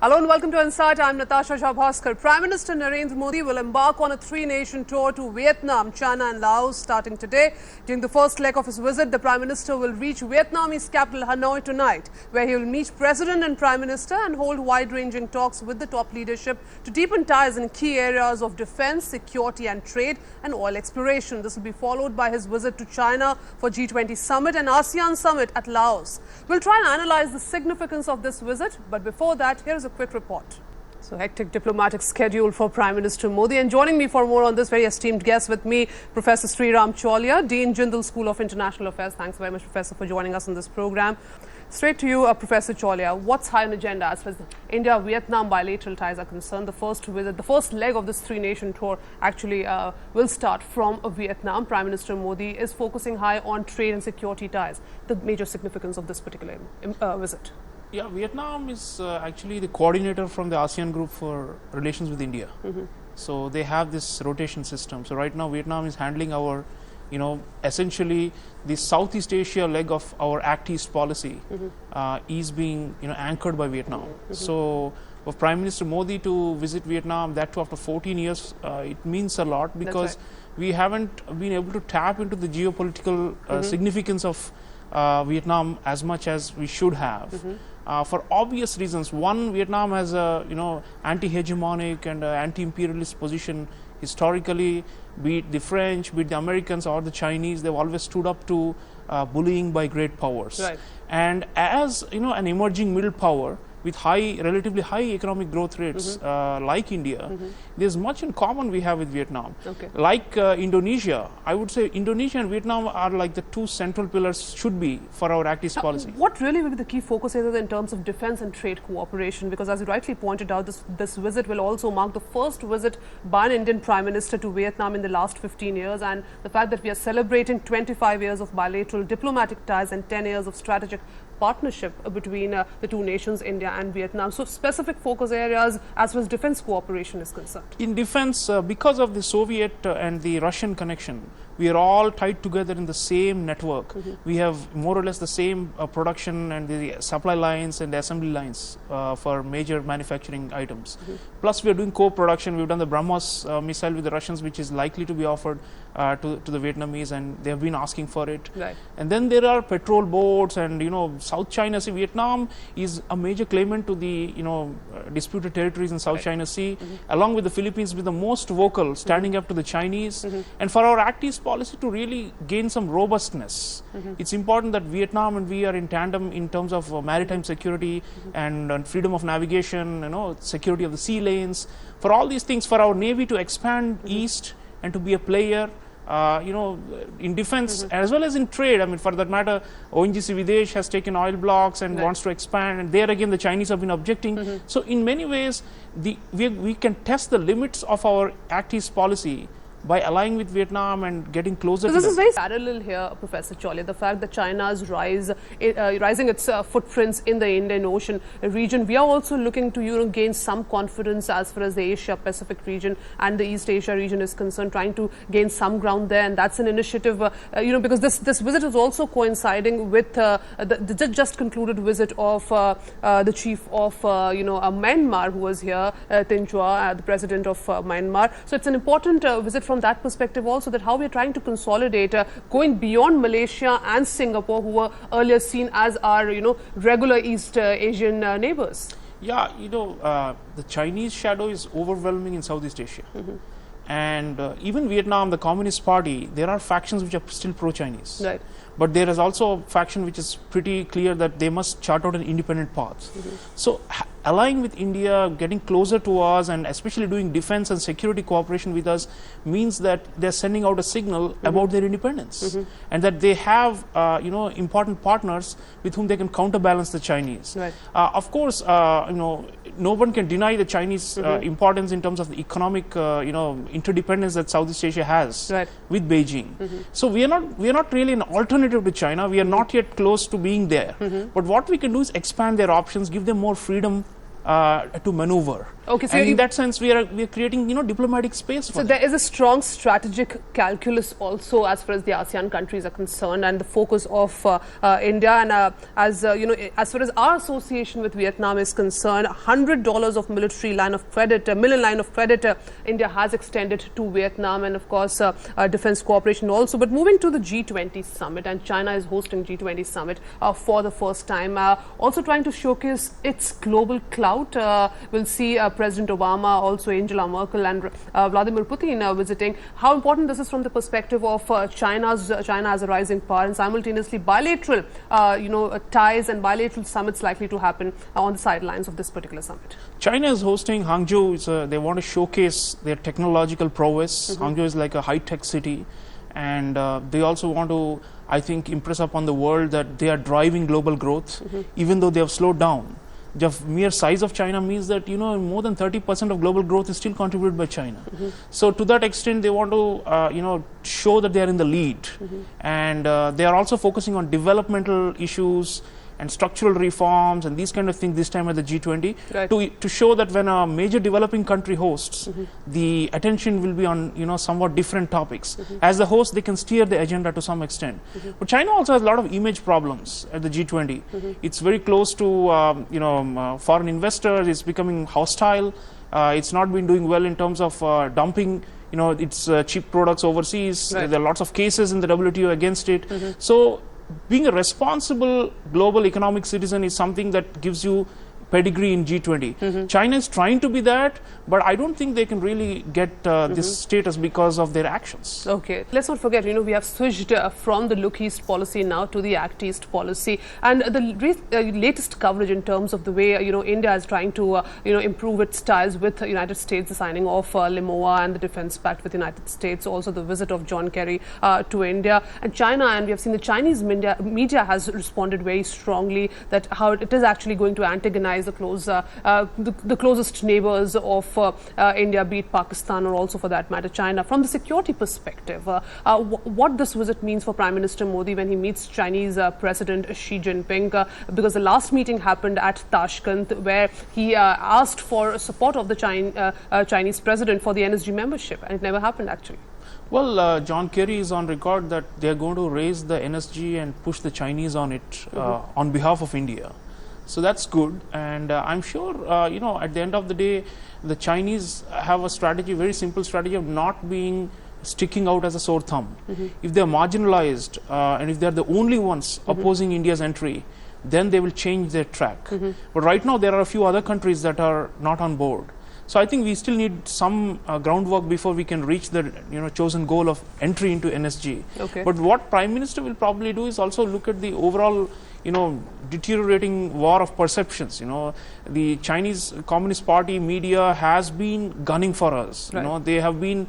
Hello and welcome to Insight. I'm Natasha Bhaskar. Prime Minister Narendra Modi will embark on a three-nation tour to Vietnam, China and Laos starting today. During the first leg of his visit, the Prime Minister will reach Vietnamese capital Hanoi tonight, where he will meet President and Prime Minister and hold wide-ranging talks with the top leadership to deepen ties in key areas of defense, security and trade and oil exploration. This will be followed by his visit to China for G20 summit and ASEAN summit at Laos. We'll try and analyze the significance of this visit, but before that, here's a quick report. So hectic diplomatic schedule for Prime Minister Modi, and joining me for more on this, very esteemed guest with me, Professor Sreeram Chaulia, Dean Jindal School of International Affairs. Thanks very much, Professor, for joining us on this program. Straight to you, Professor Chaulia. What's high on the agenda as far as the India-Vietnam bilateral ties are concerned? The first visit, the first leg of this three-nation tour actually will start from Vietnam. Prime Minister Modi is focusing high on trade and security ties. The major significance of this particular visit. Yeah, Vietnam is actually the coordinator from the ASEAN group for relations with India. So they have this rotation system. So right now Vietnam is handling our, essentially the Southeast Asia leg of our Act East policy is being, anchored by Vietnam. So for Prime Minister Modi to visit Vietnam, that too after 14 years, it means a lot because we haven't been able to tap into the geopolitical significance of Vietnam as much as we should have. For obvious reasons. One, Vietnam has a anti-hegemonic and anti-imperialist position historically. Be it the French, be it the Americans or the Chinese, they've always stood up to bullying by great powers. And as an emerging middle power with relatively high economic growth rates like India, there's much in common we have with Vietnam. Like Indonesia, I would say Indonesia and Vietnam are like the two central pillars should be for our Act East policy. What really will be the key focus areas in terms of defense and trade cooperation? Because as you rightly pointed out, this visit will also mark the first visit by an Indian Prime Minister to Vietnam in the last 15 years, and the fact that we are celebrating 25 years of bilateral diplomatic ties and 10 years of strategic partnership between the two nations, India and Vietnam. So specific focus areas as far as defense cooperation is concerned. In defense, because of the Soviet and the Russian connection, we are all tied together in the same network. We have more or less the same production and the supply lines and the assembly lines for major manufacturing items. Plus we are doing co-production. We've done the BrahMos missile with the Russians, which is likely to be offered to the Vietnamese, and they have been asking for it. And then there are patrol boats and South China Sea. Vietnam is a major claimant to the disputed territories in South China Sea, along with the Philippines, with the most vocal standing up to the Chinese. And for our Act East policy to really gain some robustness, it's important that Vietnam and we are in tandem in terms of maritime security and freedom of navigation, security of the sea lanes. For all these things, for our Navy to expand east and to be a player in defense as well as in trade. I mean, for that matter, ONGC Videsh has taken oil blocks and wants to expand, and there again the Chinese have been objecting. So in many ways, we can test the limits of our Act East policy by allying with Vietnam and getting closer to them. This is very parallel here, Professor Chaulia, the fact that China's rising its footprints in the Indian Ocean region. We are also looking to gain some confidence as far as the Asia-Pacific region and the East Asia region is concerned, trying to gain some ground there, and that's an initiative, because this visit is also coinciding with the just concluded visit of the chief of Myanmar, who was here, Tin Chua, the president of Myanmar. So it's an important visit from that perspective also, that how we are trying to consolidate, going beyond Malaysia and Singapore, who were earlier seen as our regular East Asian neighbors. Yeah, the Chinese shadow is overwhelming in Southeast Asia. And even Vietnam, the Communist Party, there are factions which are still pro-Chinese. But there is also a faction which is pretty clear that they must chart out an independent path. So allying with India, getting closer to us, and especially doing defense and security cooperation with us means that they're sending out a signal about their independence, and that they have important partners with whom they can counterbalance the Chinese. Of course, no one can deny the Chinese importance in terms of the economic interdependence that Southeast Asia has with Beijing. So we are not really an alternative to China. We are not yet close to being there. But what we can do is expand their options, give them more freedom to maneuver. Okay, so and in that sense, we are creating diplomatic space. So there is a strong strategic calculus also as far as the ASEAN countries are concerned, and the focus of India. And as as far as our association with Vietnam is concerned, $100 of military line of credit, million line of credit, India has extended to Vietnam, and of course defense cooperation also. But moving to the G20 summit, and China is hosting G20 summit for the first time, also trying to showcase its global clout. We'll see President Obama, also Angela Merkel, and Vladimir Putin visiting. How important this is from the perspective of China as a rising power, and simultaneously bilateral ties and bilateral summits likely to happen on the sidelines of this particular summit. China is hosting Hangzhou. They want to showcase their technological prowess. Hangzhou is like a high-tech city, and they also want to, I think, impress upon the world that they are driving global growth, even though they have slowed down. The mere size of China means that more than 30% of global growth is still contributed by China. So to that extent, they want to show that they are in the lead, and they are also focusing on developmental issues and structural reforms and these kind of things this time at the G20, right, to show that when a major developing country hosts, the attention will be on somewhat different topics. As the host, they can steer the agenda to some extent. But China also has a lot of image problems at the G20. It's very close to foreign investors. It's becoming hostile. It's not been doing well in terms of dumping its cheap products overseas. Right. There are lots of cases in the WTO against it. So being a responsible global economic citizen is something that gives you pedigree in G20. China is trying to be that, but I don't think they can really get this status because of their actions. Okay, let's not forget, we have switched from the Look East policy now to the Act East policy, and the latest coverage in terms of the way India is trying to improve its ties with the United States, the signing of LMOA and the Defence Pact with the United States, also the visit of John Kerry to India, and China, and we have seen the Chinese media has responded very strongly that how it is actually going to antagonize the closest neighbors of India, be it Pakistan or also for that matter China. From the security perspective, what this visit means for Prime Minister Modi when he meets Chinese President Xi Jinping, because the last meeting happened at Tashkent where he asked for support of the Chinese President for the NSG membership, and it never happened actually. Well, John Kerry is on record that they are going to raise the NSG and push the Chinese on it on behalf of India. So that's good, and I'm sure at the end of the day, the Chinese have a strategy, very simple strategy of not sticking out as a sore thumb. If they are marginalized and if they are the only ones opposing India's entry, then they will change their track. But right now there are a few other countries that are not on board. So I think we still need some groundwork before we can reach the chosen goal of entry into NSG. Okay. But what Prime Minister will probably do is also look at the overall deteriorating war of perceptions. The Chinese Communist Party media has been gunning for us. Right. They have been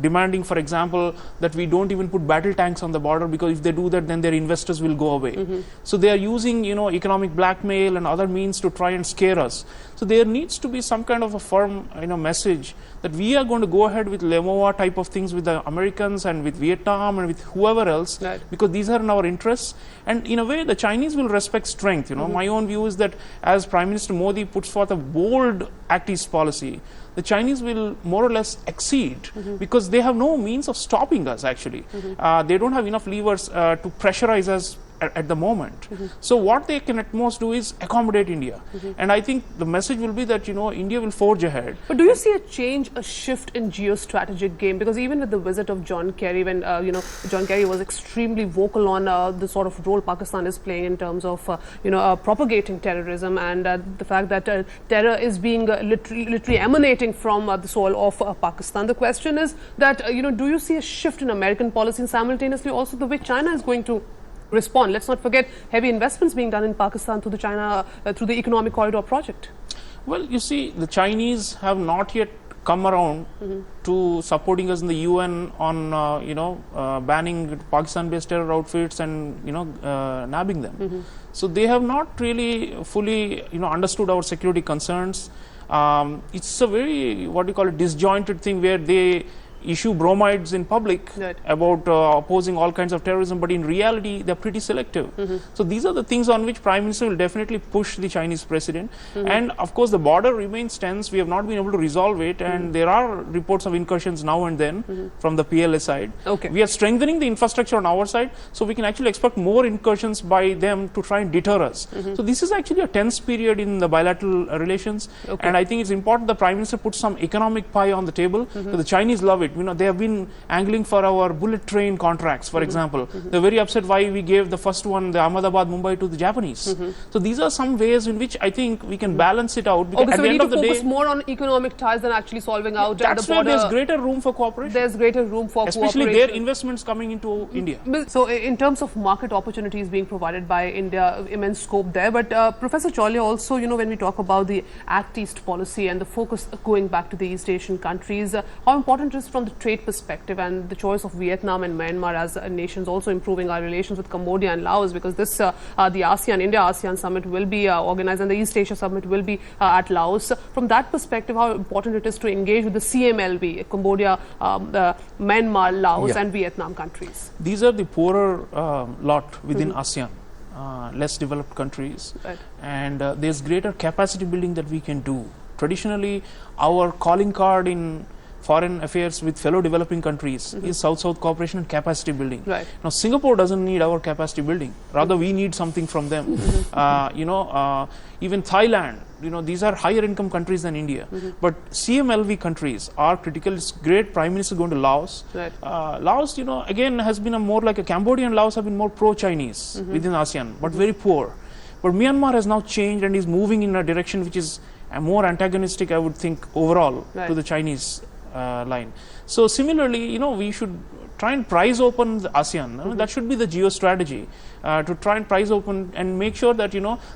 demanding, for example, that we don't even put battle tanks on the border, because if they do that, then their investors will go away. So they are using economic blackmail and other means to try and scare us. So there needs to be some kind of a firm message that we are going to go ahead with LMOA type of things with the Americans and with Vietnam and with whoever else, right, because these are in our interests. And in a way, the Chinese will respect strength. My own view is that as Prime Minister Modi puts forth a bold Act East policy, the Chinese will more or less accede, because they have no means of stopping us actually. They don't have enough levers to pressurize us at the moment. So what they can at most do is accommodate India. And I think the message will be that India will forge ahead. But do you see a shift in geostrategic game? Because even with the visit of John Kerry, when John Kerry was extremely vocal on the sort of role Pakistan is playing in terms of propagating terrorism, and the fact that terror is being literally emanating from the soil of Pakistan. The question is that do you see a shift in American policy, and simultaneously also the way China is going to respond? Let's not forget heavy investments being done in Pakistan through the Economic Corridor project. Well, you see, the Chinese have not yet come around to supporting us in the UN on banning Pakistan-based terror outfits and nabbing them. So they have not really fully understood our security concerns. It's a very disjointed thing where they issue bromides in public Right. about opposing all kinds of terrorism, but in reality they're pretty selective. So these are the things on which Prime Minister will definitely push the Chinese president. And of course the border remains tense. We have not been able to resolve it, and there are reports of incursions now and then from the PLA side. Okay. We are strengthening the infrastructure on our side, so we can actually expect more incursions by them to try and deter us. So this is actually a tense period in the bilateral relations, Okay. and I think it's important the Prime Minister puts some economic pie on the table. The Chinese love it. You know, they have been angling for our bullet train contracts, for example. They're very upset why we gave the first one, the Ahmedabad Mumbai, to the Japanese. So these are some ways in which I think we can balance it out. Because Okay, at so the we need end to of the focus day, more on economic ties than actually solving out that's the where border. there's greater room for cooperation, There's greater room for especially cooperation. their investments coming into India. So in terms of market opportunities being provided by India, immense scope there. But Professor Chaulia, also, you know, when we talk about the Act East policy and the focus going back to the East Asian countries, how important it is from the trade perspective and the choice of Vietnam and Myanmar as nations, also improving our relations with Cambodia and Laos, because this the ASEAN, India-ASEAN summit will be organized, and the East Asia summit will be at Laos. From that perspective, how important it is to engage with the CMLB, Cambodia, Myanmar, Laos and Vietnam countries. These are the poorer lot within ASEAN, less developed countries, Right. and there's greater capacity building that we can do. Traditionally, our calling card in foreign affairs with fellow developing countries is South-South cooperation and capacity building. Right. Now, Singapore doesn't need our capacity building. Rather, we need something from them. Even Thailand, these are higher income countries than India. But CMLV countries are critical. It's great. Prime Minister going to Laos. Right. Laos, again, has been a more like a Cambodia and Laos have been more pro-Chinese within ASEAN, but very poor. But Myanmar has now changed and is moving in a direction which is more antagonistic, I would think, overall to the Chinese line. So similarly, we should try and price open the ASEAN. That should be the geo-strategy, to try and price open and make sure that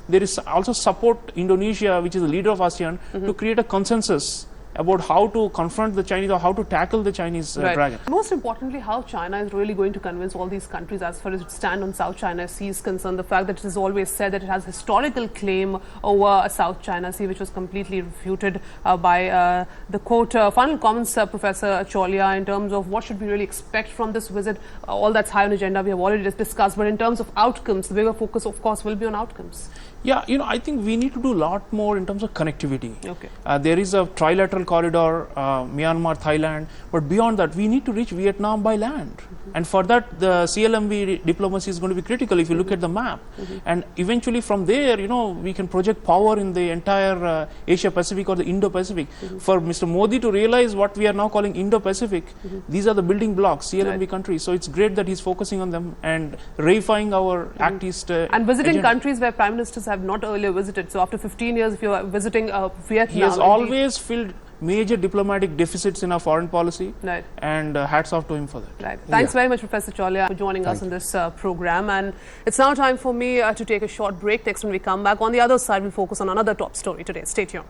there is also support Indonesia, which is the leader of ASEAN, to create a consensus about how to confront the Chinese or how to tackle the Chinese dragon. Most importantly, how China is really going to convince all these countries as far as its stand on South China Sea is concerned. The fact that it has always said that it has historical claim over South China Sea, which was completely refuted by the quote. Final comments, Professor Chaulia, in terms of what should we really expect from this visit. All that's high on the agenda we have already discussed, but in terms of outcomes, the bigger focus, of course, will be on outcomes. Yeah, I think we need to do a lot more in terms of connectivity. Okay. There is a trilateral corridor, Myanmar, Thailand, but beyond that, we need to reach Vietnam by land. And for that, the CLMV diplomacy is going to be critical if you look at the map. And eventually from there, we can project power in the entire Asia-Pacific or the Indo-Pacific. For Mr. Modi to realize what we are now calling Indo-Pacific, these are the building blocks, CLMV countries. So it's great that he's focusing on them and reifying our Act East and visiting agenda. countries where prime ministers have not earlier visited. So after 15 years, if you're visiting Vietnam... He has always filled major diplomatic deficits in our foreign policy, and hats off to him for that. Right. Thanks very much, Professor Chaulia, for joining us in this program. And it's now time for me to take a short break. Next, when we come back, on the other side, we'll focus on another top story today. Stay tuned.